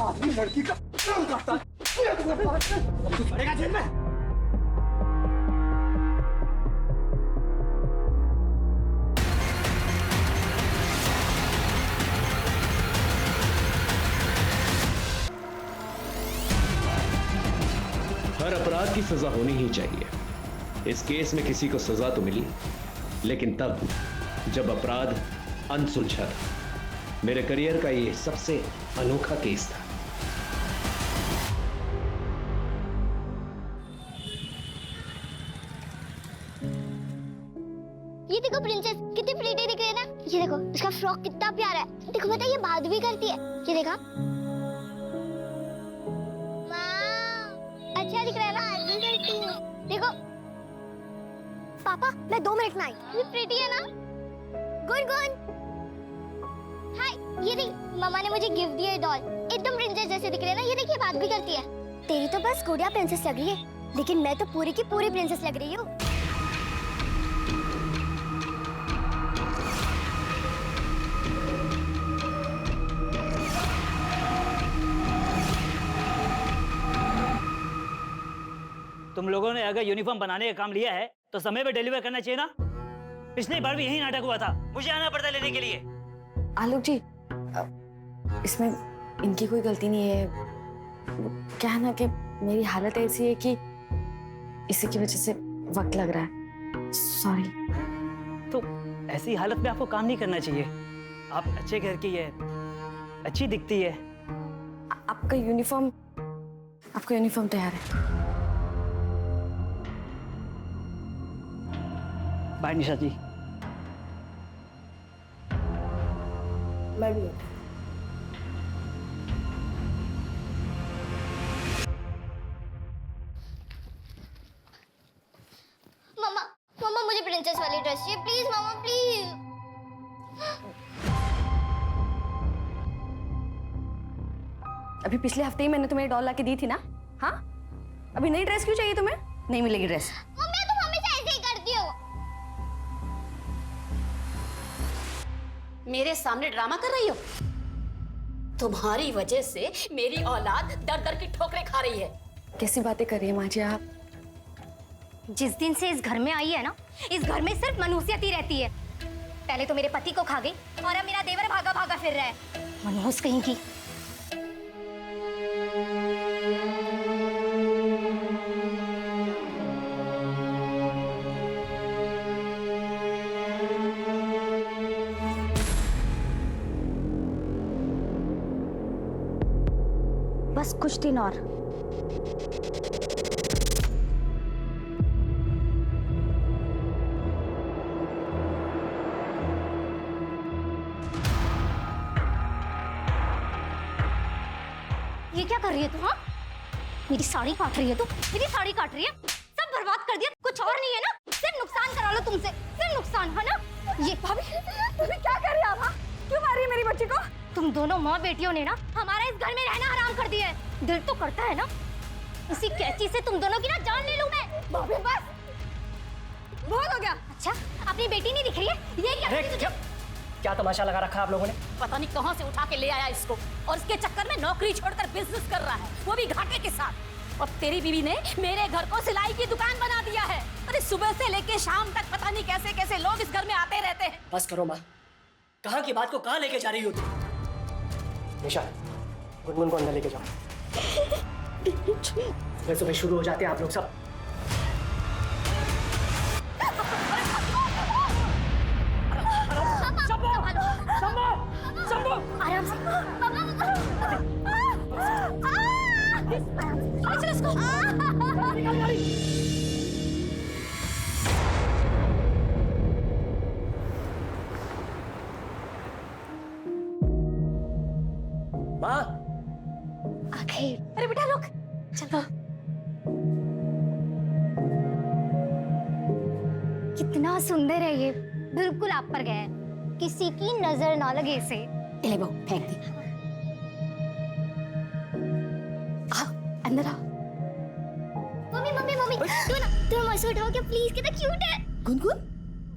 आदमी लड़की का खून करता है। अब तू पड़ेगा जेल में। हर अपराध की सजा होनी ही चाहिए। इस केस में किसी को सजा तो मिली, लेकिन तब जब अपराध अनसुलझा था। मेरे करियर का ये सबसे अनोखा केस था। ये देखो प्रिंसेस, कितनी प्रीटी दिख रही है ना। ये देखो इसका फ्रॉक कितना प्यारा है। देखो बेटा, ये बात भी करती है। ये देखा, अच्छा दिख रहा है ना। ऐसे करती है। देखो पापा, मैं 2 मिनट में आई। ये प्रीटी है ना। गुनगुन, हाय। ये देख, मम्मा ने मुझे गिफ्ट दिया है डॉल। एकदम प्रिंसेस जैसे दिख रही है ना। ये देखिए, बात भी करती है। तेरी तो बस गुड़िया प्रिंसेस लग रही है, लेकिन मैं तो पूरी की पूरी प्रिंसेस लग रही हूँ। तुम लोगों ने अगर यूनिफॉर्म बनाने का काम लिया है तो समय पे डिलीवर करना चाहिए ना। पिछली बार भी यही नाटक हुआ था, मुझे आना पड़ता लेने के लिए। आलोक जी, इसमें इनकी कोई गलती नहीं है। क्या है ना कि मेरी हालत ऐसी है कि इसी की वजह से वक्त लग रहा है। सॉरी। तो ऐसी हालत में आपको काम नहीं करना चाहिए। आप अच्छे घर की है, अच्छी दिखती है। आपका यूनिफॉर्म तैयार है। बाय निशा जी। मैं भी। मम्मा, मम्मा मुझे प्रिंसेस वाली ड्रेस चाहिए। Please mama, please. अभी पिछले हफ्ते ही मैंने तुम्हें डॉल ला के दी थी ना। हाँ, अभी नई ड्रेस क्यों चाहिए तुम्हें? नहीं मिलेगी ड्रेस। मम्मी, तुम हमेशा ऐसे ही करती हो। मेरे सामने ड्रामा कर रही हो? तुम्हारी वजह से मेरी औलाद दर दर की ठोकरें खा रही है। कैसी बातें कर रही है माँ जी आप? जिस दिन से इस घर में आई है ना, इस घर में सिर्फ मनुष्यत ही रहती है। पहले तो मेरे पति को खा गई और अब मेरा देवर भागा भागा फिर रहा है। मनहूस कहीं की। बस कुछ दिन और। ये क्या कर रही है तू? हाँ, मेरी साड़ी काट रही है तू। मेरी साड़ी काट रही है। सब बर्बाद कर दिया। कुछ और नहीं है ना, सिर्फ नुकसान करा लो तुमसे। सिर्फ नुकसान है ना। ये भाभी क्या कर रही है आप? हाँ? क्यों मार रही है मेरी बच्ची को? तुम दोनों माँ बेटियों ने ना हमारा इस घर में रहना हराम कर दिया है। दिल तो करता है ना इसी कैची से तुम दोनों की ना जान ले लूं मैं। भाभी बस बहुत हो गया। अच्छा, अपनी बेटी नहीं दिख रही है? ये क्या क्या तमाशा लगा रखा आप लोगों ने? पता नहीं कहां से उठा के ले आया इसको, और इसके चक्कर में नौकरी छोड़कर बिजनेस कर रहा है, वो भी घाटे के साथ। और तेरी बीवी ने मेरे घर को सिलाई की दुकान बना दिया है। अरे सुबह से लेके शाम तक पता नहीं कैसे कैसे लोग इस घर में आते रहते हैं। बस करो माँ, कहाँ की बात को कहाँ लेके जा रही हो तुम? निशा, गुनगुन को अंदर लेके जाओ। सुबह सुबह शुरू हो जाते हैं आप लोग सब। आराम से। चलो इसको। माँ, आखिर। अरे बेटा रुक, चलो। कितना सुंदर है ये, बिल्कुल आप पर गया है। किसी की नजर ना लगे इसे। ले बहू, फेंक दी। आओ अंदर आओ। मम्मी मम्मी मम्मी, तुम ऐसे उठाओ क्या प्लीज? कितना क्यूट है। गुनगुन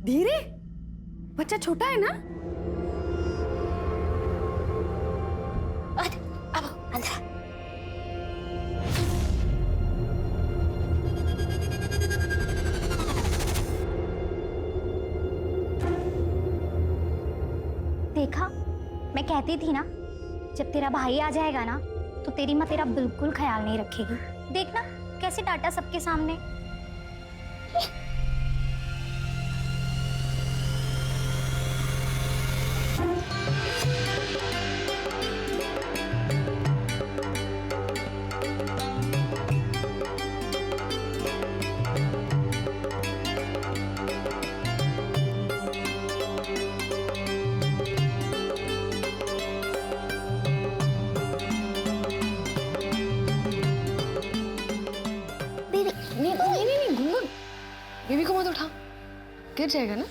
धीरे, बच्चा छोटा है ना। अब अंदर। कहती थी ना, जब तेरा भाई आ जाएगा ना तो तेरी माँ तेरा बिल्कुल ख्याल नहीं रखेगी। देखना कैसे डांटा सबके सामने। नहीं गुनगुन, बेबी को मत उठा, गिर जाएगा ना।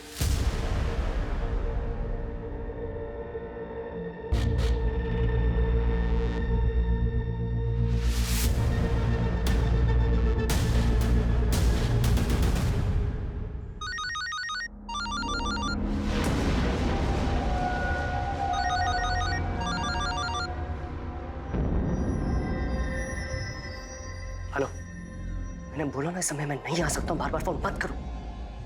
हेलो, मैंने बोला ना इस समय मैं नहीं आ सकता हूँ, बार बार फोन मत करो।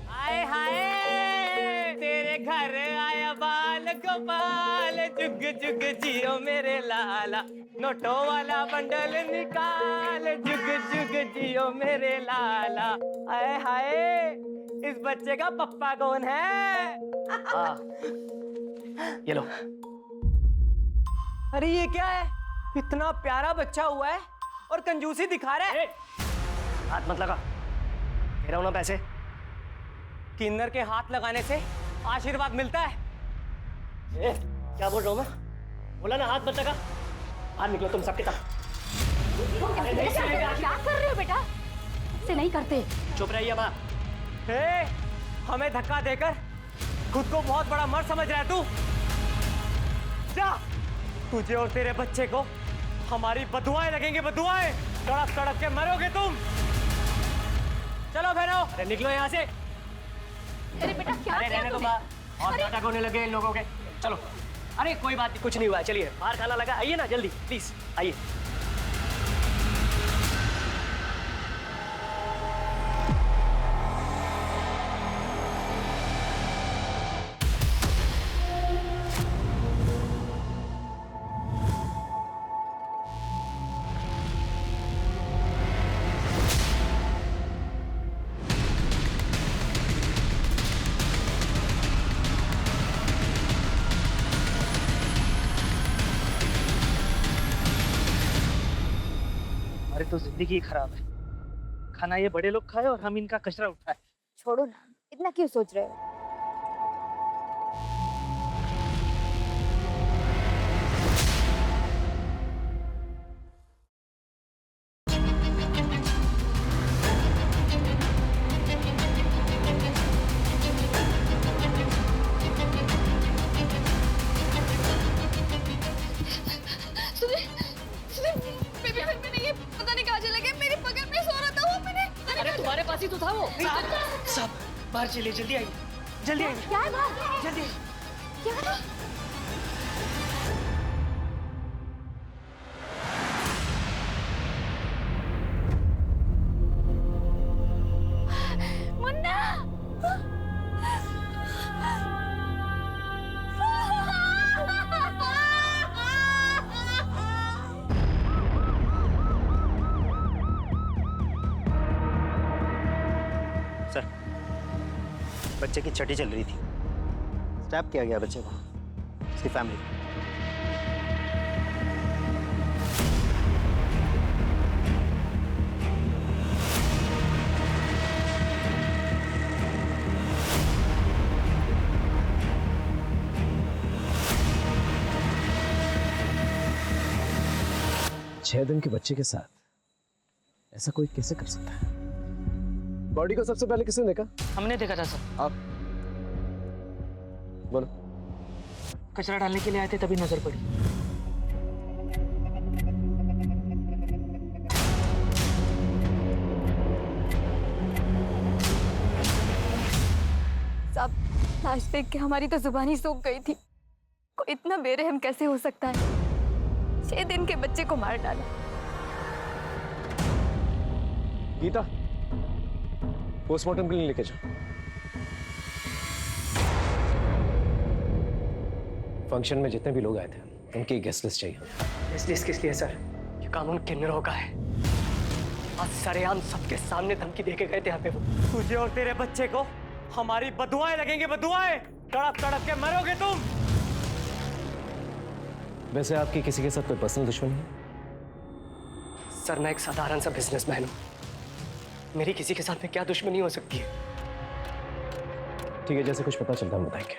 हाय हाय तेरे घर आया बाल गोपाल, जुग जुग जियो मेरे लाला, नोटों वाला बंडल निकाल, जुग जुग जियो मेरे लाला। हाय हाय इस बच्चे का पप्पा कौन है? ये लो। अरे ये क्या है, इतना प्यारा बच्चा हुआ है और कंजूसी दिखा रहा है। हाथ मत लगा, दे रहा हूं ना पैसे। किन्नर के हाथ लगाने से आशीर्वाद मिलता है। क्या बोल रहा हूँ मैं? बोला ना हाथ मत लगा। बाहर निकलो तुम सबके साथ। क्या कर रहे हो बेटा? से नहीं करते। चुप रहिए माँ। हमें धक्का देकर खुद को बहुत बड़ा मर्द समझ रहा है तू। जा, तुझे और तेरे बच्चे को हमारी बदुआएं लगेंगे, बदुआएं। तड़प तड़प के मरोगे तुम। चलो भैरव, अरे निकलो यहाँ से। अरे बेटा क्या अरे किया रहने दो तूने? माँ, और नाटक होने लगे इन लोगों के। चलो। अरे कोई बात नहीं, कुछ नहीं हुआ है, चलिए बाहर खाना लगा, आइए ना जल्दी प्लीज आइए। हमारी तो जिंदगी खराब है। खाना ये बड़े लोग खाए और हम इनका कचरा उठाए। छोड़ो ना, इतना क्यों सोच रहे हो? तुम्हारे पास ही तो था वो। सब बाहर चलिए, जल्दी आइए, जल्दी आइए। क्या है बाहर? जल्दी। क्या है? मुन्ना! सर, बच्चे की छठी चल रही थी, स्टैप किया गया बच्चे को, उसकी फैमिली। छह दिन के बच्चे के साथ ऐसा कोई कैसे कर सकता है? बॉडी को सबसे पहले किसने देखा? हमने देखा था सर। आप बोलो। कचरा डालने के लिए आए थे, तभी नजर पड़ी। सब लाश देख के हमारी तो जुबानी सूख गई थी। कोई इतना बेरहम कैसे हो सकता है? 6 दिन के बच्चे को मार डाला। गीता, पोस्टमार्टम के लिए लेके जाओ। फंक्शन में जितने भी लोग आए थे उनकी गेस्ट लिस्ट चाहिए। इसलिए किस लिए सर? ये कानून किन्नरों का है। आज सरेआम सबके सामने धमकी देके गए थे यहाँ पे वो। तुझे और तेरे बच्चे को हमारी बदुआएं लगेंगी, बदुआएं। तड़प तड़प के मरोगे तुम। वैसे आपकी किसी के साथ कोई पर्सनल दुश्मनी है? सर मैं एक साधारण सा बिजनेसमैन हूँ, मेरी किसी के साथ में क्या दुश्मनी हो सकती है? ठीक है, जैसे कुछ पता चलता हम बताएंगे।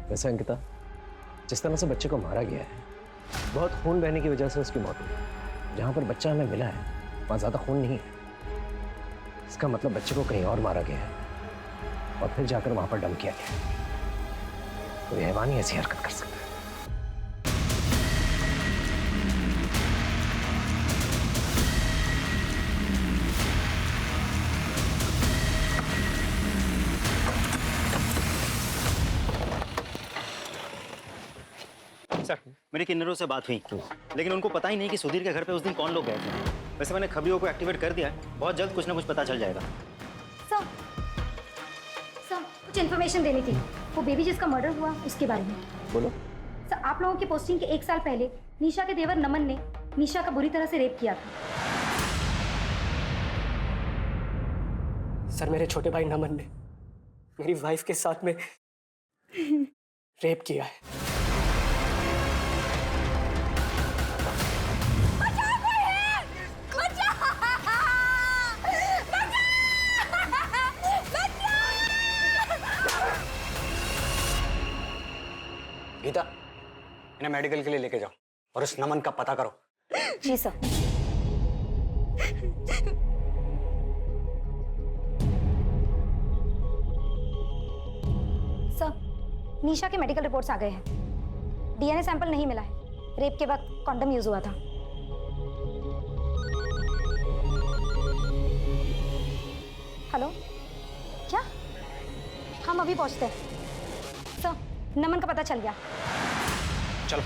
वैसे अंकिता, जिस तरह से बच्चे को मारा गया है, बहुत खून बहने की वजह से उसकी मौत हुई। जहां पर बच्चा हमें मिला है वहां ज्यादा खून नहीं है। इसका मतलब बच्चे को कहीं और मारा गया है और फिर जाकर वहां पर डंप किया गया है। कोई हैवान ही ऐसी हरकत कर सकता है। सर, मेरी किन्नरों से बात हुई, लेकिन उनको पता ही नहीं कि सुधीर के घर पे उस दिन कौन लोग गए थे। वैसे मैंने खबरियों को एक्टिवेट कर दिया है, बहुत जल्द कुछ ना कुछ पता चल जाएगा। सर, कुछ इन्फॉर्मेशन देनी थी, वो बेबी जिसका मर्डर हुआ उसके बारे में। बोलो। सर, आप लोगों की पोस्टिंग के 1 साल पहले निशा के देवर नमन ने निशा का बुरी तरह से रेप किया था। सर मेरे छोटे भाई नमन ने मेरी वाइफ के साथ में रेप किया है। गीता, इन्हें मेडिकल के लिए लेके जाओ और उस नमन का पता करो। जी सर। सर, निशा के मेडिकल रिपोर्ट्स आ गए हैं। डीएनए सैंपल नहीं मिला है। रेप के वक्त कॉन्डम यूज हुआ था। हेलो, क्या? हम अभी पहुंचते हैं। सर, नमन का पता चल गया। चलो।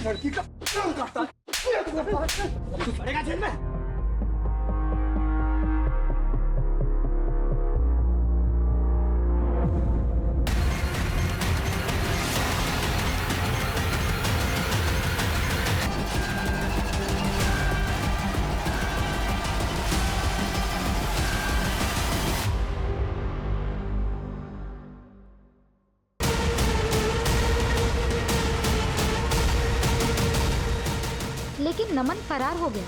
लड़की का तू पड़ेगा जेल में। लेकिन नमन फरार हो गया।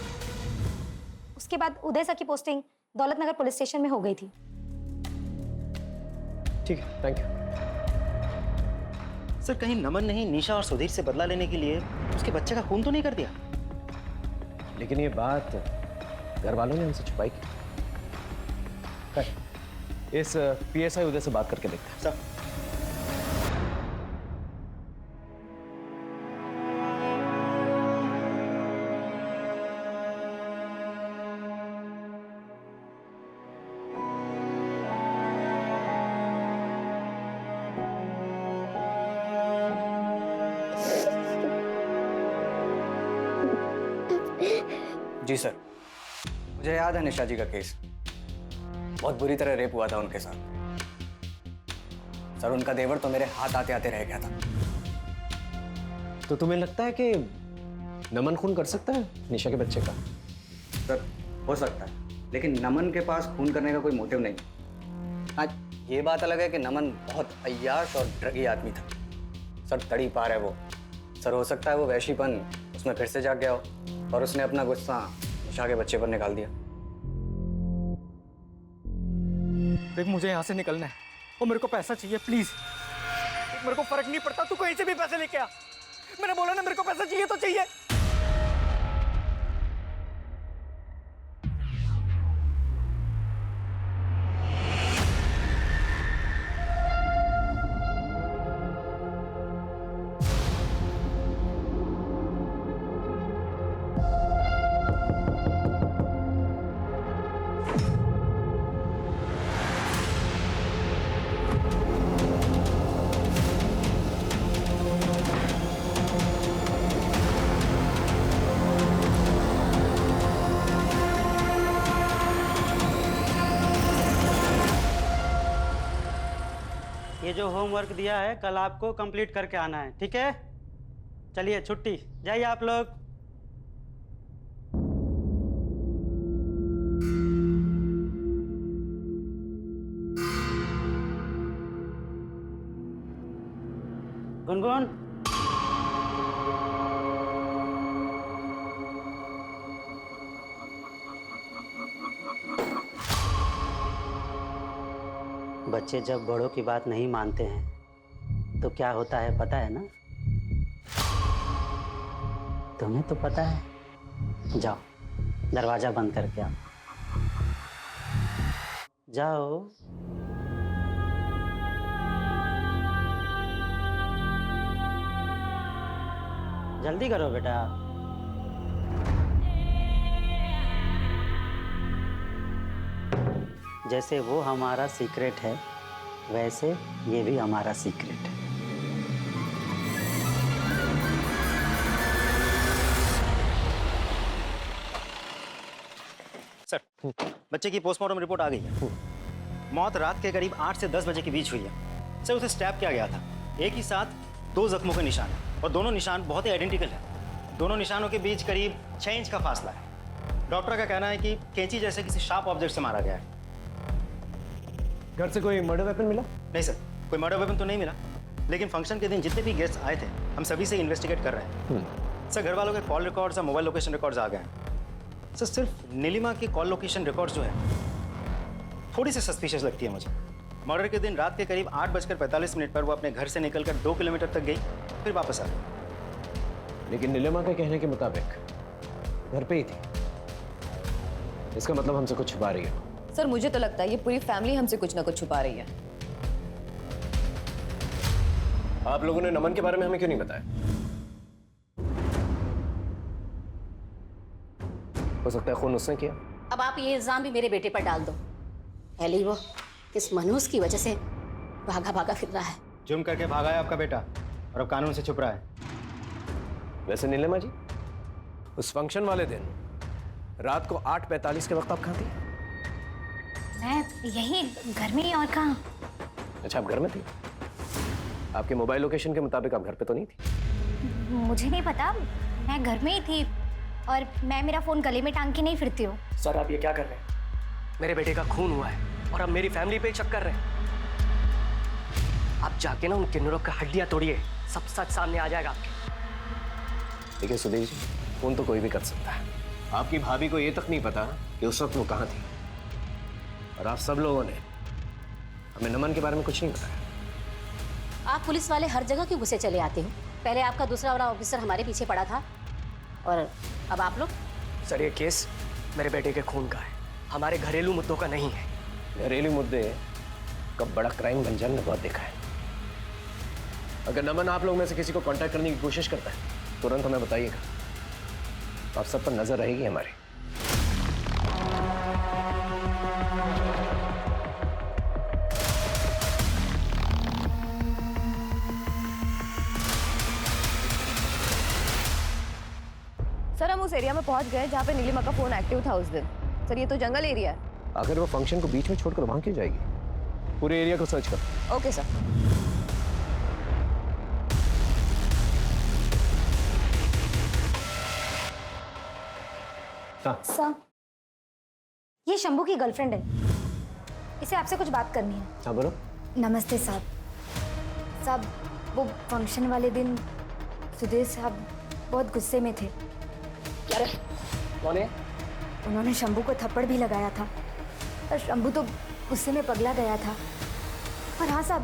उसके बाद उदय सर की पोस्टिंग दौलतनगर पुलिस स्टेशन में हो गई थी। ठीक है, थैंक यू। सर, कहीं नमन ने ही निशा और सुधीर से बदला लेने के लिए उसके बच्चे का खून तो नहीं कर दिया? लेकिन ये बात घर वालों ने हमसे छुपाई की। इस पीएसआई उदय से बात करके देखते हैं। सर, जी सर, मुझे याद है निशा जी का केस। बहुत बुरी तरह रेप हुआ था उनके साथ। सर, उनका देवर तो मेरे हाथ आते आते रह गया था। तो तुम्हें लगता है कि नमन खून कर सकता है निशा के बच्चे का? सर, हो सकता है, लेकिन नमन के पास खून करने का कोई मोटिव नहीं। आज ये बात अलग है कि नमन बहुत अय्याश और ड्रगी आदमी था। सर, तड़ी पार है वो। सर, हो सकता है वो वैशीपन उसमें फिर से जाग गया हो और उसने अपना गुस्सा निशा के बच्चे पर निकाल दिया। देख, मुझे यहाँ से निकलना है और मेरे को पैसा चाहिए, प्लीज। मेरे को फर्क नहीं पड़ता, तू कहीं से भी पैसे लेके आ। मैंने बोला ना, मेरे को पैसा चाहिए तो चाहिए। जो होमवर्क दिया है कल आपको कंप्लीट करके आना है, ठीक है? चलिए छुट्टी, जाइए आप लोग। गुनगुन, बच्चे जब बड़ों की बात नहीं मानते हैं तो क्या होता है पता है ना? तुम्हें तो पता है। जाओ दरवाजा बंद करके आओ, जाओ। जल्दी करो बेटा। जैसे वो हमारा सीक्रेट है वैसे ये भी हमारा सीक्रेट है। सर, बच्चे की पोस्टमार्टम रिपोर्ट आ गई है। मौत रात के करीब 8 से 10 बजे के बीच हुई है। सर, उसे स्टैब किया गया था। एक ही साथ 2 जख्मों के निशान हैं और दोनों निशान बहुत ही आइडेंटिकल हैं। दोनों निशानों के बीच करीब 6 इंच का फासला है। डॉक्टर का कहना है कि कैंची जैसे किसी शार्प ऑब्जेक्ट से मारा गया है। घर से कोई मर्डर वेपन मिला? नहीं सर, कोई मर्डर वेपन तो नहीं मिला, लेकिन फंक्शन के दिन जितने भी गेस्ट आए थे हम सभी से इन्वेस्टिगेट कर रहे हैं। सर, घर वालों के कॉल रिकॉर्ड्स और मोबाइल लोकेशन रिकॉर्ड्स आ गए हैं। सर, सिर्फ नीलिमा की कॉल लोकेशन रिकॉर्ड्स जो है थोड़ी सी सस्पिशियस लगती है मुझे। मर्डर के दिन रात के करीब 8:45 पर वो अपने घर से निकलकर 2 किलोमीटर तक गई, फिर वापस आ गई। लेकिन नीलिमा के कहने के मुताबिक घर पे ही थी। इसका मतलब हमसे कुछ छुपा रही है। सर मुझे तो लगता है ये पूरी फैमिली हमसे कुछ ना कुछ छुपा रही है। आप लोगों ने नमन के बारे में हमें क्यों नहीं बताया? हो सकता है खून उसने किया। अब आप ये इल्जाम भी मेरे बेटे पर डाल दो। पहले ही वो इस मनहूस की वजह से भागा भागा फिर रहा है। जुर्म करके भागा है आपका बेटा और अब कानून से छुप रहा है। वैसे नीलिमा जी, उस फंक्शन वाले दिन रात को 8:45 के वक्त आप कहाँ थी? मैं यही घर में ही, और कहाँ? अच्छा, आप घर में थी। आपके मोबाइल लोकेशन के मुताबिक आप घर पे तो नहीं थी? मुझे नहीं पता, मैं घर में ही थी और मैं मेरा फोन गले में टांग के नहीं फिरती हूँ। सर आप ये क्या कर रहे हैं? मेरे बेटे का खून हुआ है और अब मेरी फैमिली पे शक कर रहे हैं। आप जाके ना उन किन्नरों की हड्डियां तोड़िए, सब सच सामने आ जाएगा आपके। देखिए सुधीर जी, फोन तो कोई भी कर सकता है। आपकी भाभी को ये तक नहीं पता कि उस वक्त वो कहाँ थी, और आप सब लोगों ने हमें नमन के बारे में कुछ नहीं बताया। आप पुलिस वाले हर जगह क्यों घुसे चले आते हो? पहले आपका दूसरा वाला ऑफिसर हमारे पीछे पड़ा था और अब आप लोग। सर ये केस मेरे बेटे के खून का है, हमारे घरेलू मुद्दों का नहीं है। घरेलू मुद्दे कब बड़ा क्राइम बन जाए, बहुत देखा है। अगर नमन आप लोग में से किसी को कांटेक्ट करने की कोशिश करता है तुरंत हमें बताइएगा, आप सब पर नजर रहेगी हमारी। सर हम उस एरिया में पहुंच गए जहाँ पे नीलिमा का फोन एक्टिव था उस दिन। सर ये तो जंगल एरिया है। अगर वो फंक्शन को बीच में छोड़कर वहां क्यों जाएगी? पूरे एरिया को सर्च कर। Okay sir. सर, ये शंभू की गर्लफ्रेंड है, इसे आपसे कुछ बात करनी है। हाँ बोलो। नमस्ते साहब। साहब, वो फंक्शन वाले दिन सुधीर साहब बहुत गुस्से में थे। क्या रे? कौन है? उन्होंने शंभू को थप्पड़ भी लगाया था और शंभू तो गुस्से में पगला गया था। और हाँ साहब,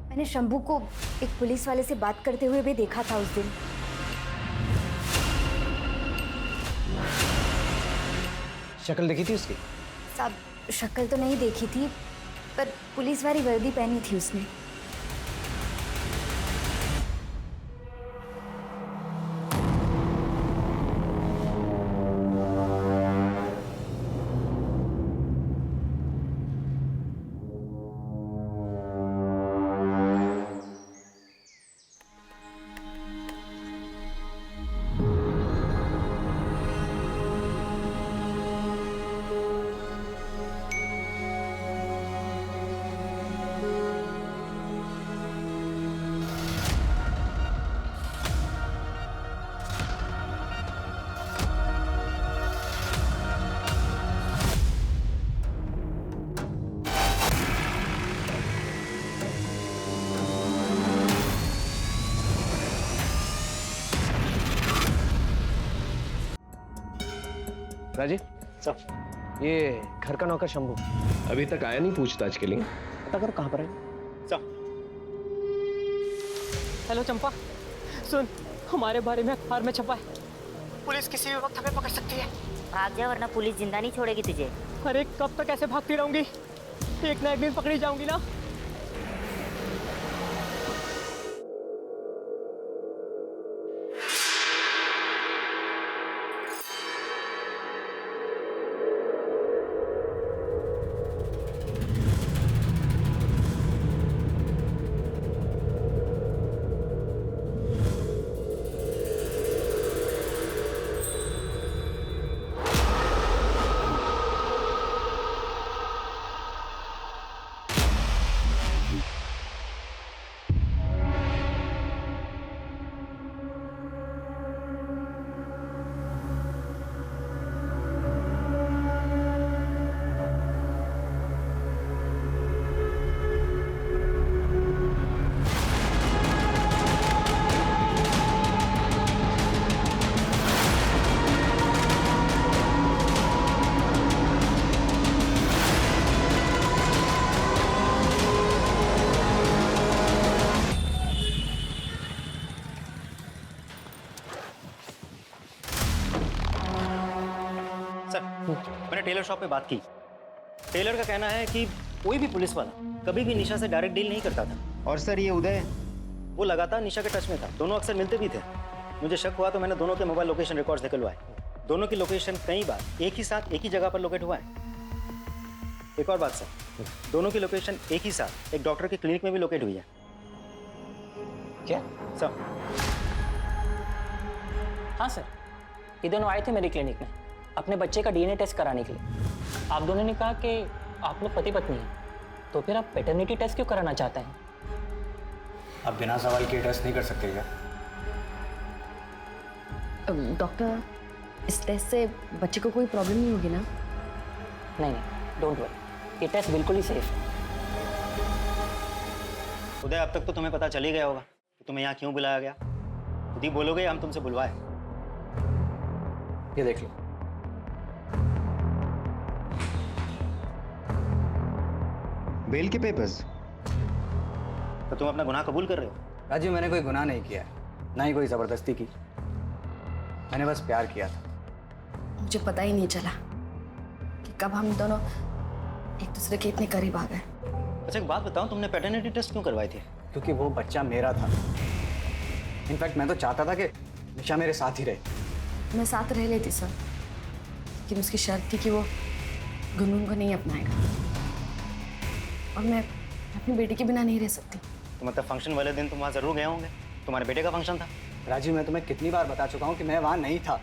मैंने शंभू को एक पुलिस वाले से बात करते हुए भी देखा था उस दिन। शक्ल देखी थी उसकी? साहब, शक्ल तो नहीं देखी थी, पर पुलिस वाली वर्दी पहनी थी उसने। राजी सर ये घर का नौकर शंभू। अभी तक आया नहीं पूछताछ के लिए, पता करो कहाँ पर है। सर हेलो चंपा, सुन, हमारे बारे में अखबार में छपा है, पुलिस किसी भी वक्त हमें पकड़ सकती है। भाग जा वरना पुलिस जिंदा नहीं छोड़ेगी तुझे। अरे कब तक ऐसे भागती रहूंगी, एक ना एक दिन पकड़ी जाऊंगी ना। सर मैंने टेलर शॉप पे बात की। टेलर का कहना है कि कोई भी पुलिस वाला कभी भी निशा से डायरेक्ट डील नहीं करता था। और सर ये उदय, वो लगातार निशा के टच में था, दोनों अक्सर मिलते भी थे। मुझे शक हुआ तो मैंने दोनों के मोबाइल लोकेशन रिकॉर्ड्स निकलवाए। दोनों की लोकेशन कई बार एक ही साथ एक ही जगह पर लोकेट हुआ है। एक और बात सर, दोनों की लोकेशन एक ही साथ एक डॉक्टर के क्लिनिक में भी लोकेट हुई है। क्या? सर हाँ सर, ये दोनों आए थे मेरी क्लिनिक में अपने बच्चे का डीएनए टेस्ट कराने के लिए। आप दोनों ने कहा कि आप लोग पति पत्नी हैं, तो फिर आप पैटर्निटी टेस्ट क्यों कराना चाहते हैं? आप बिना सवाल किए टेस्ट नहीं कर सकते क्या? डॉक्टर, इस टेस्ट से बच्चे को कोई प्रॉब्लम नहीं होगी ना? नहीं नहीं, डोंट वरी, ये टेस्ट बिल्कुल ही सेफ है। उदय, अब तक तो तुम्हें पता चल ही गया होगा कि तुम्हें यहाँ क्यों बुलाया गया। खुद ही बोलोगे हम तुमसे बुलवाए। ये देख लो। बेल के पेपर्स। तो तुम अपना गुनाह कबूल कर रहे हो? राजू, मैंने कोई गुनाह नहीं किया है, ना ही कोई ज़बरदस्ती की। मैंने बस प्यार किया था। मुझे पता ही नहीं चला कि कब हम दोनों एक दूसरे के इतने करीब आ गए। अच्छा एक बात बताओ, तुमने पैटर्निटी टेस्ट क्यों करवाई थी? क्योंकि वो बच्चा मेरा था। इनफैक्ट मैं तो चाहता था कि निशा मेरे साथ ही रहे। मैं साथ रह लेती सर, लेकिन उसकी शर्त थी कि वो गुनगुन को नहीं अपनाएगा, और मैं अपनी बेटी के बिना नहीं रह सकती। तो मतलब फंक्शन वाले दिन तुम वहाँ जरूर गए होंगे, तुम्हारे बेटे का फंक्शन था। राजीव, मैं तुम्हें कितनी बार बता चुका हूँ कि मैं वहाँ नहीं था,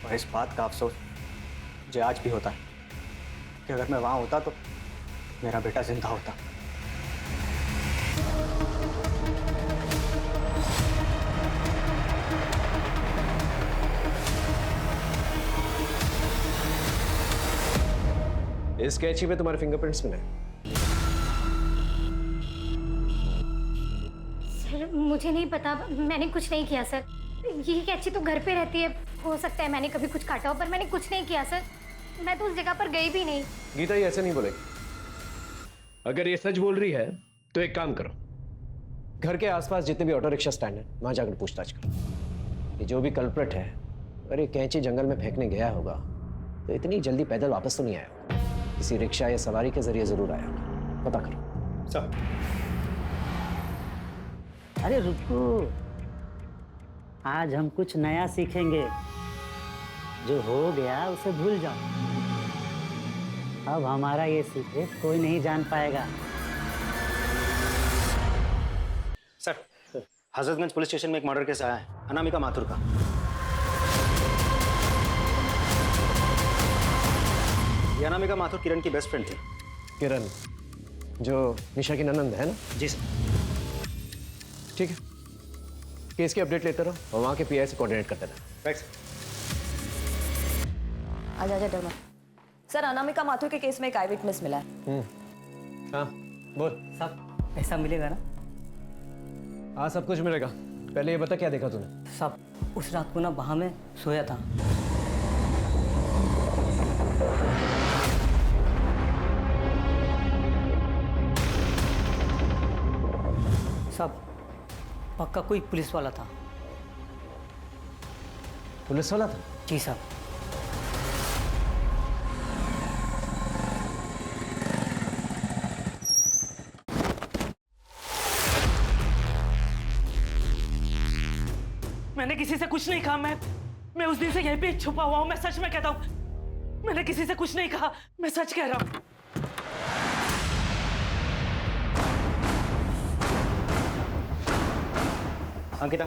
और इस बात का अफसोस मुझे आज भी होता है कि अगर मैं वहाँ होता तो मेरा बेटा जिंदा होता। इस कैची पे तुम्हारे फिंगरप्रिंट्स मिले। सर मुझे नहीं पता, मैंने कुछ नहीं किया सर। ये कैची तो घर पे रहती है, हो सकता है मैंने कभी कुछ काटा हो, पर मैंने कुछ नहीं किया सर। मैं तो उस जगह पर गई भी नहीं। गीता ये ऐसे नहीं बोलेगी। अगर ये सच बोल रही है तो एक काम करो, घर के आसपास जितने भी ऑटो रिक्शा स्टैंड है वहां जाकर पूछताछ करो। ये जो भी कल्प्रिट है, अगर ये कैंची जंगल में फेंकने गया होगा तो इतनी जल्दी पैदल वापस तो नहीं आया होगा, किसी रिक्शा या सवारी के जरिए जरूर आया होगा। पता करो। सर अरे रुको, आज हम कुछ नया सीखेंगे। जो हो गया उसे भूल जाओ। अब हमारा ये सीक्रेट कोई नहीं जान पाएगा। सर, हजरतगंज पुलिस स्टेशन में एक मर्डर केस आया है, अनामिका माथुर का। ये अनामिका माथुर किरण की बेस्ट फ्रेंड थी। किरण जो निशा की ननंद है ना? जी सर। ठीक है, केस की अपडेट लेते रहो और वहाँ के पीआई से कोऑर्डिनेट करते रहना। Right sir. आजा डर मत। सर, अनामिका माथुर के केस में एक आई विटनेस मिला है। हाँ बोल। सब पैसा मिलेगा ना? हाँ सब कुछ मिलेगा। पहले ये बता क्या देखा तूने? सब उस रात को ना वहाँ में सोया था। पक्का कोई पुलिस वाला था। पुलिस वाला था? जी साहब। मैंने किसी से कुछ नहीं कहा। मैं उस दिन से यहीं पे छुपा हुआ हूँ। मैं सच में कहता हूँ, मैंने किसी से कुछ नहीं कहा। मैं सच कह रहा हूँ। अंकिता,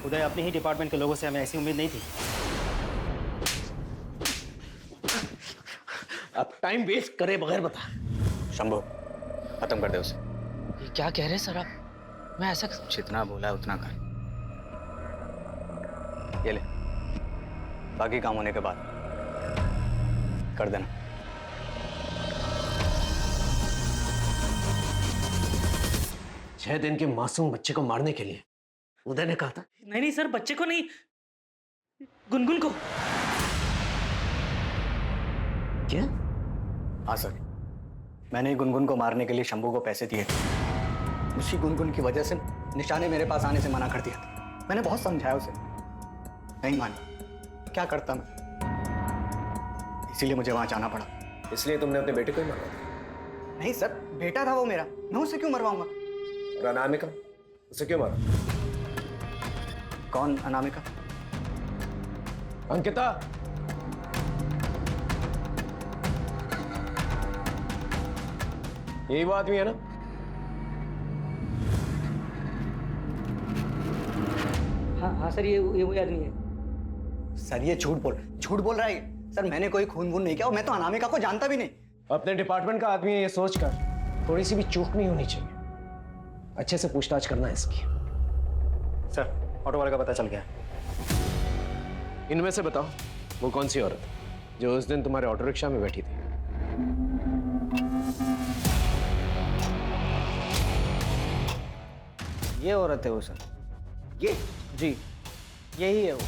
उदय, अपने ही डिपार्टमेंट के लोगों से हमें ऐसी उम्मीद नहीं थी। अब टाइम वेस्ट करे बगैर बता। शंभू, खत्म कर दे उसे। ये क्या कह रहे हैं सर आप? मैं ऐसा जितना बोला है उतना कर। ये ले, बाकी काम होने के बाद कर देना। छह दिन के मासूम बच्चे को मारने के लिए उदय ने कहा था। नहीं सर, बच्चे को नहीं, गुनगुन को। क्या? हाँ सर, मैंने ही गुनगुन को मारने के लिए शंभू को पैसे दिए थे। उसी गुनगुन की वजह से निशा ने मेरे पास आने से मना कर दिया था। मैंने बहुत समझाया उसे, नहीं मानी। क्या करता मैं, इसीलिए मुझे वहां जाना पड़ा। इसलिए तुमने अपने बेटे को ही मरवा दिया? नहीं सर, बेटा था वो मेरा, मैं उसे क्यों मरवाऊंगा। और अनामिका, उसे क्यों मारा? कौन अनामिका? अंकिता, यही वो आदमी है ना? हाँ सर, ये वही आदमी है। सर ये झूठ बोल रहा है सर। मैंने कोई खून वून नहीं किया और मैं तो अनामिका को जानता भी नहीं। अपने डिपार्टमेंट का आदमी है ये सोचकर थोड़ी सी भी चूक नहीं होनी चाहिए। अच्छे से पूछताछ करना है इसकी। सर, ऑटो वाले का पता चल गया। इनमें से बताओ, वो कौन सी औरत जो उस दिन तुम्हारे ऑटो रिक्शा में बैठी थी? ये औरत है वो सर। ये? जी, यही है वो।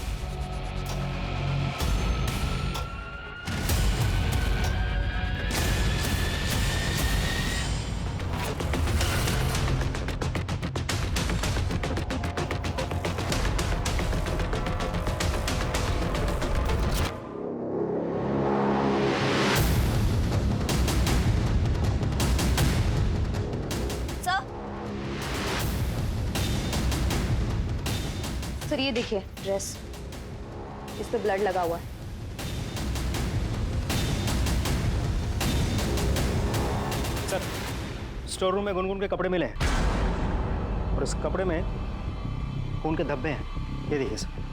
सर ये देखिए ड्रेस, इस पे ब्लड लगा हुआ है। सर, स्टोर रूम में गुनगुन के कपड़े मिले हैं और इस कपड़े में खून के धब्बे हैं। ये देखिए सर।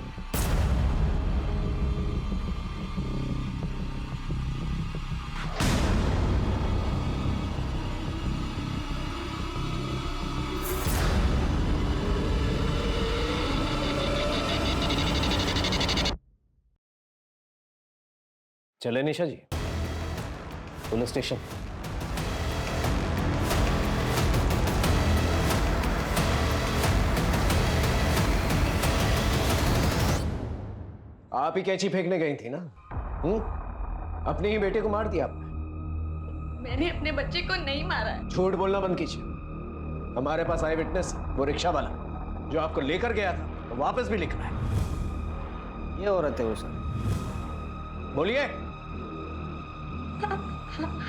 चले निशा जी पुलिस स्टेशन। आप ही कैंची फेंकने गई थी ना? अपने ही बेटे को मार दिया आपने। मैंने अपने बच्चे को नहीं मारा है। झूठ बोलना बंद कीजिए। हमारे पास आई विटनेस, वो रिक्शा वाला जो आपको लेकर गया था, वो वापस भी लिख रहा है। ये औरत है वो सर। बोलिए।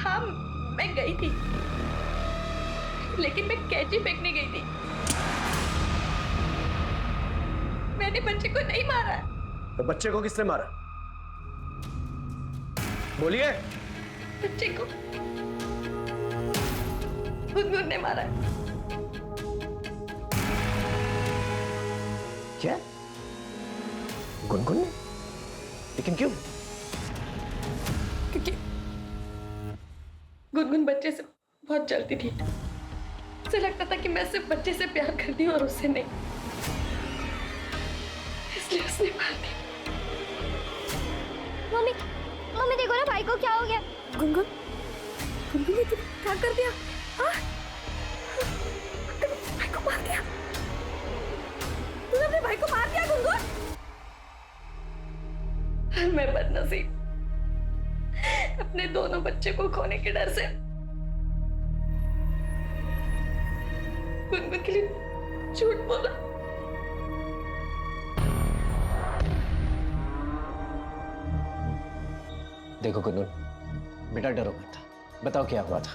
हाँ, मैं गई थी, लेकिन मैं कैंची फेंकने गई थी। मैंने बच्चे को नहीं मारा। तो बच्चे को किसने मारा? बोलिए। बच्चे को गुनगुन ने मारा। क्या? गुनगुन ने? लेकिन क्यों? क्योंकि गुनगुन बच्चे से बहुत जलती थी। उसे लगता था कि मैं सिर्फ बच्चे से प्यार करती हूँ और उससे नहीं, इसलिए उसने मार दी। मम्मी देखो ना, भाई को क्या हो गया। गुनगुन ने क्या कर दिया? हाँ? भाई को मार दिया। तूने अपने भाई को मार दिया गुनगुन? मैं बदनसीब, अपने दोनों बच्चे को खोने के डर से नमन के लिए झूठ बोला। देखो गुनगुन, बेटा डरो मत, बताओ क्या हुआ था।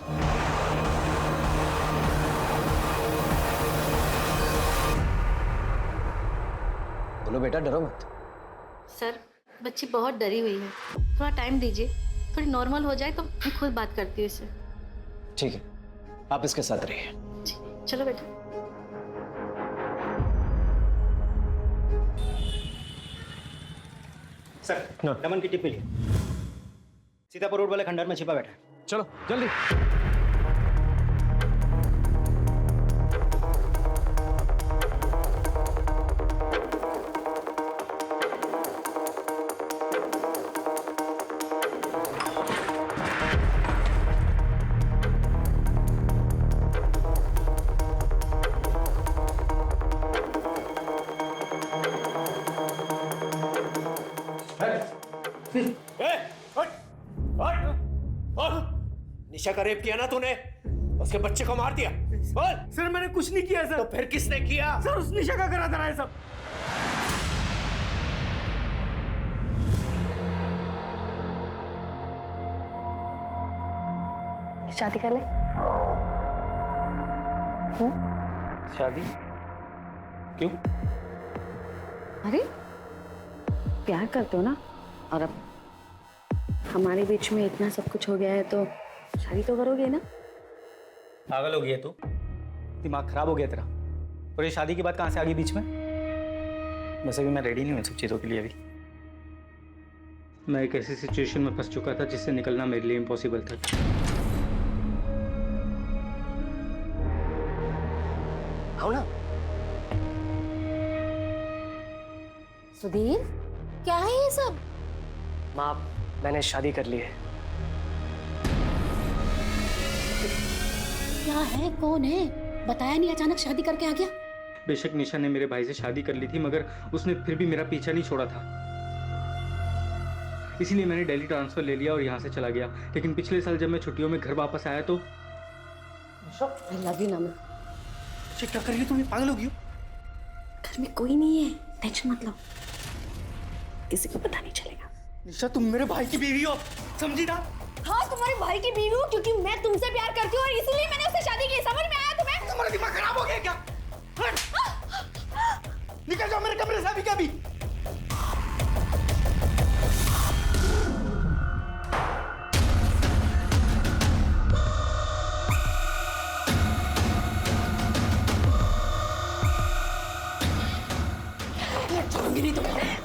बोलो बेटा, डरो मत। सर, बच्ची बहुत डरी हुई है, थोड़ा टाइम दीजिए, थोड़ी नॉर्मल हो जाए तो मैं खुद बात करती हूँ इससे। ठीक है, आप इसके साथ रहिए। चलो बेटा। सर, नमन की टिप मिली। सीतापुर रोड वाले खंडहर में छिपा बैठा है। चलो जल्दी। निशा का रेप किया ना तूने, उसके बच्चे को मार दिया। बोल। सर मैंने कुछ नहीं किया सर। तो फिर किसने किया? सर उस निशा का करा था ये सब। शादी कर ले। शादी? क्यों? अरे प्यार करते हो ना, और अब हमारे बीच में इतना सब कुछ हो गया है तो शादी तो करोगे ना। पागल हो गई है तू? दिमाग खराब हो गया तेरा? और ये शादी की बात कहाँ से आ गई बीच में? वैसे भी मैं रेडी नहीं हूँ इन सब चीज़ों के लिए अभी। मैं एक ऐसी सिचुएशन में फंस चुका था जिससे निकलना मेरे लिए इम्पॉसिबल था। आओ ना। सुधीर, क्या है ये सब? माँ, मैंने शादी कर ली है। क्या है, कौन है? बताया नहीं, अचानक शादी करके आ गया। बेशक निशा ने मेरे भाई से शादी कर ली थी, मगर उसने फिर भी मेरा पीछा नहीं छोड़ा था। इसीलिए मैंने दिल्ली ट्रांसफर ले लिया और यहाँ से चला गया। लेकिन पिछले साल जब मैं छुट्टियों में घर वापस आया तो आई लव यू नमन। क्या कर रही हो तुम? पागल हो गई हो? घर में कोई नहीं है, टेंशन मत लो, किसी को पता नहीं चलेगा। निशा तुम मेरे भाई की बीवी हो, समझी ना? हाँ, तुम्हारे भाई की बीवी हूँ क्योंकि मैं तुमसे प्यार करती हूँ और इसीलिए मैंने उससे शादी की। समझ में आया तुम्हें? तुम्हारा दिमाग खराब हो गया क्या? निकल जाओ मेरे कमरे से अभी के अभी। छोड़ूंगी नहीं तुम्हें।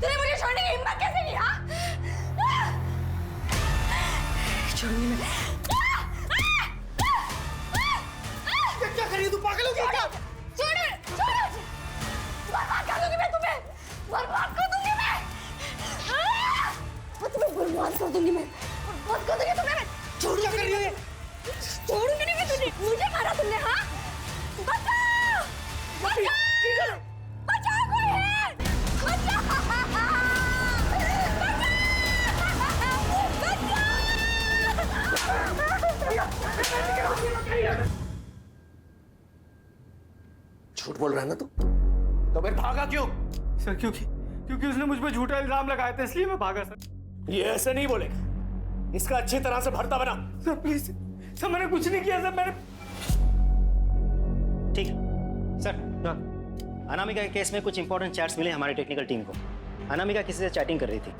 तूने मुझे छोड़ने की हिम्मत कैसे की? हाँ, छोड़ूंगी मैं। क्या कर रही है तू? पागल हो गई क्या? छोड़ छोड़, बर्बाद कर दूंगी मैं तुम्हें, बर्बाद कर दूंगी मैं, तुम्हें बर्बाद कर दूंगी मैं, बर्बाद कर दूंगी तुम्हें मैं। छोड़, क्या कर रही है? छोड़ूंगी नहीं मैं तुझे। मुझे मारा तुमने? हाँ, बचाओ बचाओ बचाओ, कोई है, झूठ बोल रहा है ना तू? तो फिर भागा क्यों? सर क्योंकि उसने मुझ पर झूठा इल्जाम लगाया था, इसलिए मैं भागा सर। ये ऐसे नहीं बोलेगा, इसका अच्छी तरह से भरता बना। सर प्लीज सर, मैंने कुछ नहीं किया सर। मैंने ठीक है सर। अनामिका के केस में कुछ इंपॉर्टेंट चैट्स मिले हमारी टेक्निकल टीम को। अनामिका किसी से चैटिंग कर रही थी।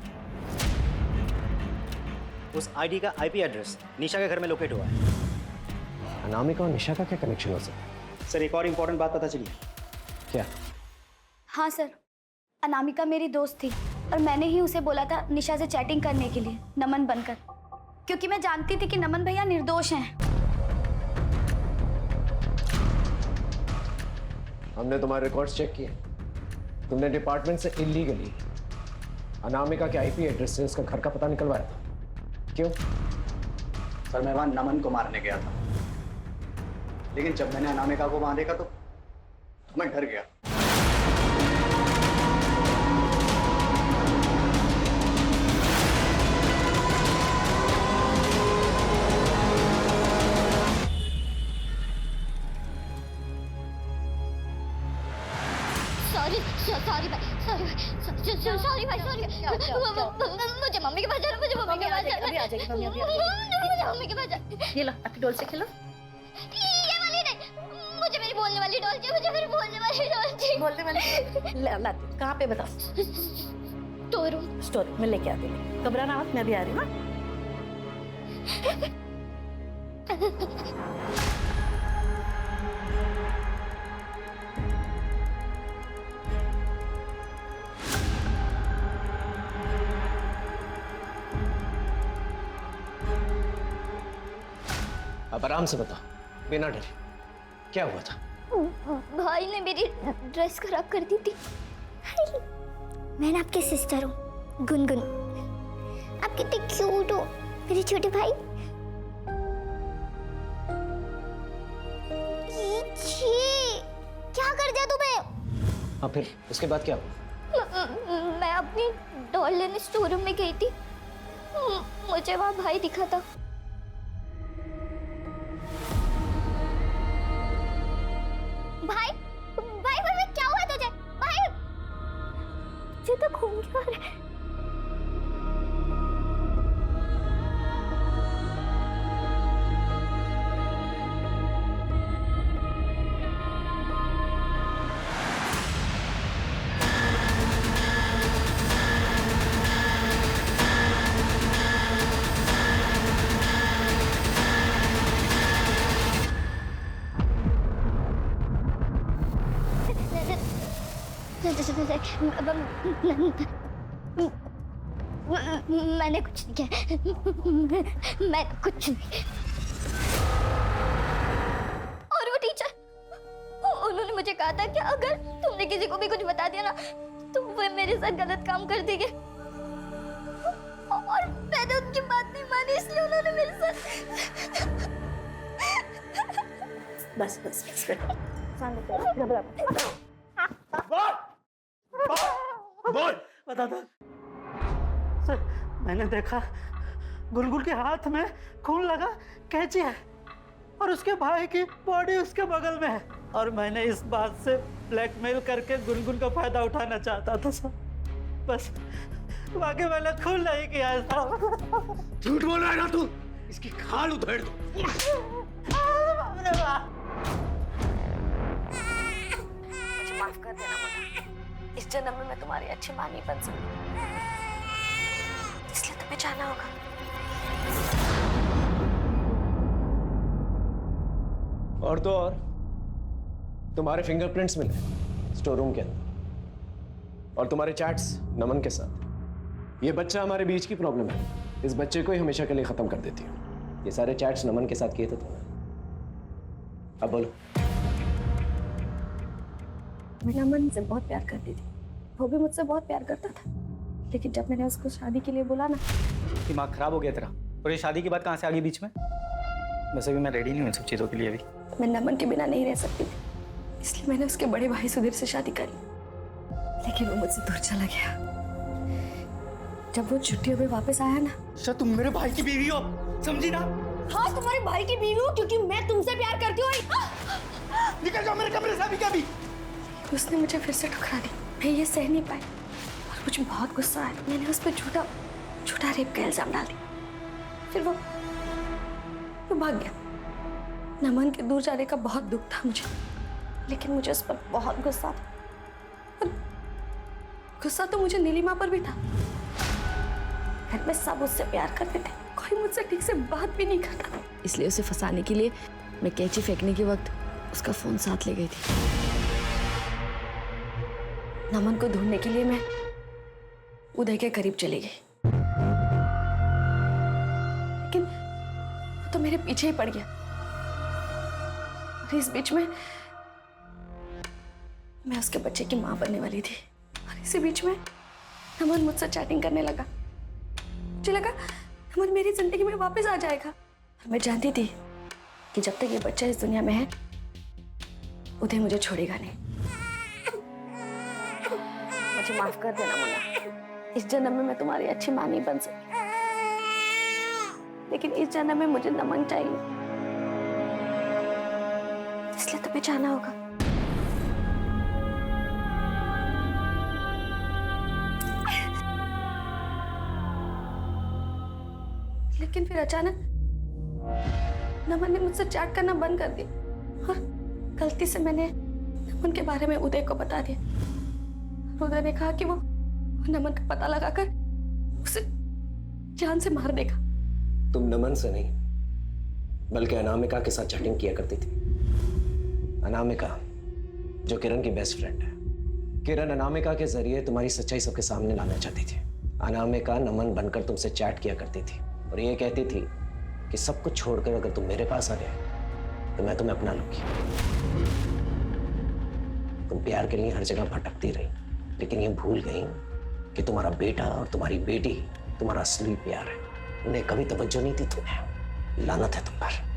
उस आईडी का आईपी एड्रेस निशा के घर में लोकेट हुआ है। अनामिका और निशा का क्या कनेक्शन हो सकता है? सर एक और इंपॉर्टेंट बात पता चली। क्या? हाँ सर, अनामिका मेरी दोस्त थी और मैंने ही उसे बोला था निशा से चैटिंग करने के लिए, नमन बनकर, क्योंकि मैं जानती थी कि नमन भैया निर्दोष हैं। हमने तुम्हारे रिकॉर्ड्स चेक किए। तुमने डिपार्टमेंट से इलीगली अनामिका के आईपी एड्रेस से उसका घर का पता निकलवाया था। क्यों? सर मैं वहां नमन को मारने गया था, लेकिन जब मैंने अनामिका को वहां देखा तो मैं डर गया। सॉरी भाई, सॉरी भाई, सॉरी। मुझे मम्मी के पास जाना, मुझे मम्मी के पास जाना। अभी आ जाएगी मम्मी, अभी आ मुझे मम्मी के पास जाना। ये लो आपकी डॉल से खेलो। ये वाली नहीं, मुझे मेरी बोलने वाली डॉल चाहिए, मुझे मेरी बोलने वाली डॉल चाहिए। बोलने वाली ला कहाँ पे बताओ? स्टोर में लेके आती हूँ, घबराना मत, मैं भी आ रही हूँ। अब आराम से बता, बिना डरे, क्या हुआ था? भाई ने मेरी ड्रेस खराब कर दी थी। मैं ना आपकी सिस्टर हूँ, गुनगुन। आप कितने क्यूट हो मेरे छोटे भाई। छी, क्या कर दिया तुम्हें? हाँ फिर उसके बाद क्या हुआ? मैं अपनी डॉल लेने स्टोर रूम में गई थी। मुझे वहाँ भाई दिखा था। भाई भाई भाई क्या हुआ तुझे? भाई तुझे तो खून क्यों आ रहा है? मैंने कुछ नहीं किया। मैं कुछ नहीं। और वो टीचर, उन्होंने मुझे कहा था कि अगर तुमने किसी को भी कुछ बता दिया ना तो वो मेरे साथ गलत काम कर देंगे। और मैंने उनकी बात नहीं मानी, इसलिए उन्होंने मेरे साथ। बस घबरा मत। बोल। बता दो सर, मैंने देखा गुलगुल के हाथ में खून लगा कैंची है और उसके भाई की बॉडी उसके बगल में है, और मैंने इस बात से ब्लैकमेल करके गुलगुल का फायदा उठाना चाहता था सर। बस बाकी मैंने खून नहीं किया साहब। झूठ बोल रहा है ना तू? इसकी खाल उधेड़ दो। मुझे माफ कर देना मुन्ना, इस जन्म में मैं तुम्हारी अच्छी माँ नहीं बन सकती, इसलिए तुम्हें जाना होगा। और तो और तुम्हारे फिंगरप्रिंट्स मिले स्टोर रूम के अंदर, और तुम्हारे चैट्स नमन के साथ। ये बच्चा हमारे बीच की प्रॉब्लम है, इस बच्चे को ही हमेशा के लिए खत्म कर देती हूँ। ये सारे चैट्स नमन के साथ किए थे तुमने। अब बोलो। मैं नमन से बहुत प्यार करती थी, वो भी मुझसे बहुत प्यार करता था, लेकिन जब मैंने उसको शादी के लिए बोला ना, दिमाग खराब हो गया तेरा। और ये शादी की बात कहाँ से आ गई बीच में? वैसे भी मैं रेडी नहीं हूँ इन सब चीज़ों के लिए अभी। मैं नमन के बिना नहीं रह सकती थी, इसलिए मैंने उसके बड़े भाई सुधीर से शादी करी, लेकिन वो मुझसे दूर चला गया। जब वो छुट्टियों में वापस आया ना, अच्छा तुम मेरे भाई की बीवी हो, समझी ना? हाँ तुम्हारे भाई की बीवी हूँ क्योंकि मैं तुमसे प्यार करती हूँ। निकल जाओ मेरे कमरे से अभी क्या भी। उसने मुझे फिर से ठुकरा दी, मैं ये सह नहीं पाई और मुझे बहुत गुस्सा आया। मैंने उस पर झूठा रेप का इल्जाम डाल दिया। फिर वो भाग गया। नमन के दूर जाने का बहुत दुख था मुझे, लेकिन मुझे उस पर बहुत गुस्सा था। और गुस्सा तो मुझे नीलिमा पर भी था। घर में सब उससे प्यार करते थे, कोई मुझसे ठीक से बात भी नहीं करता था। इसलिए उसे फंसाने के लिए मैं कैंची फेंकने के वक्त उसका फोन साथ ले गई थी। नमन को ढूंढने के लिए मैं उदय के करीब चली गई, लेकिन वो तो मेरे पीछे ही पड़ गया। और इस बीच में मैं उसके बच्चे की मां बनने वाली थी, और इसी बीच में नमन मुझसे चैटिंग करने लगा। मुझे लगा नमन मेरी जिंदगी में वापस आ जाएगा, और मैं जानती थी कि जब तक ये बच्चा इस दुनिया में है उदय मुझे छोड़ेगा नहीं। मुझे माफ कर देना मुन्ना, इस जन्म में मैं तुम्हारी अच्छी माँ नहीं बन सकी, लेकिन इस जन्म में मुझे नमन चाहिए, इसलिए तुम्हें जाना होगा। लेकिन फिर अचानक नमन ने मुझसे चैट करना बंद कर दिया और गलती से मैंने नमन के बारे में उदय को बता दिया। उदय ने कहा कि वो नमन का पता लगाकर उसे जान से मार देगा। तुम नमन से नहीं बल्कि अनामिका के साथ चैटिंग किया करती थी। अनामिका जो किरण की बेस्ट फ्रेंड है। किरण अनामिका के जरिए तुम्हारी सच्चाई सबके सामने लाना चाहती थी। अनामिका नमन बनकर तुमसे चैट किया करती थी और ये कहती थी कि सब कुछ छोड़कर अगर तुम मेरे पास आ गए तो मैं तुम्हें अपना लूंगी। तुम प्यार के लिए हर जगह भटकती रही, लेकिन ये भूल गई कि तुम्हारा बेटा और तुम्हारी बेटी तुम्हारा असली प्यार है। उन्हें कभी तवज्जो नहीं दी तुम्हें। लानत है तुम पर।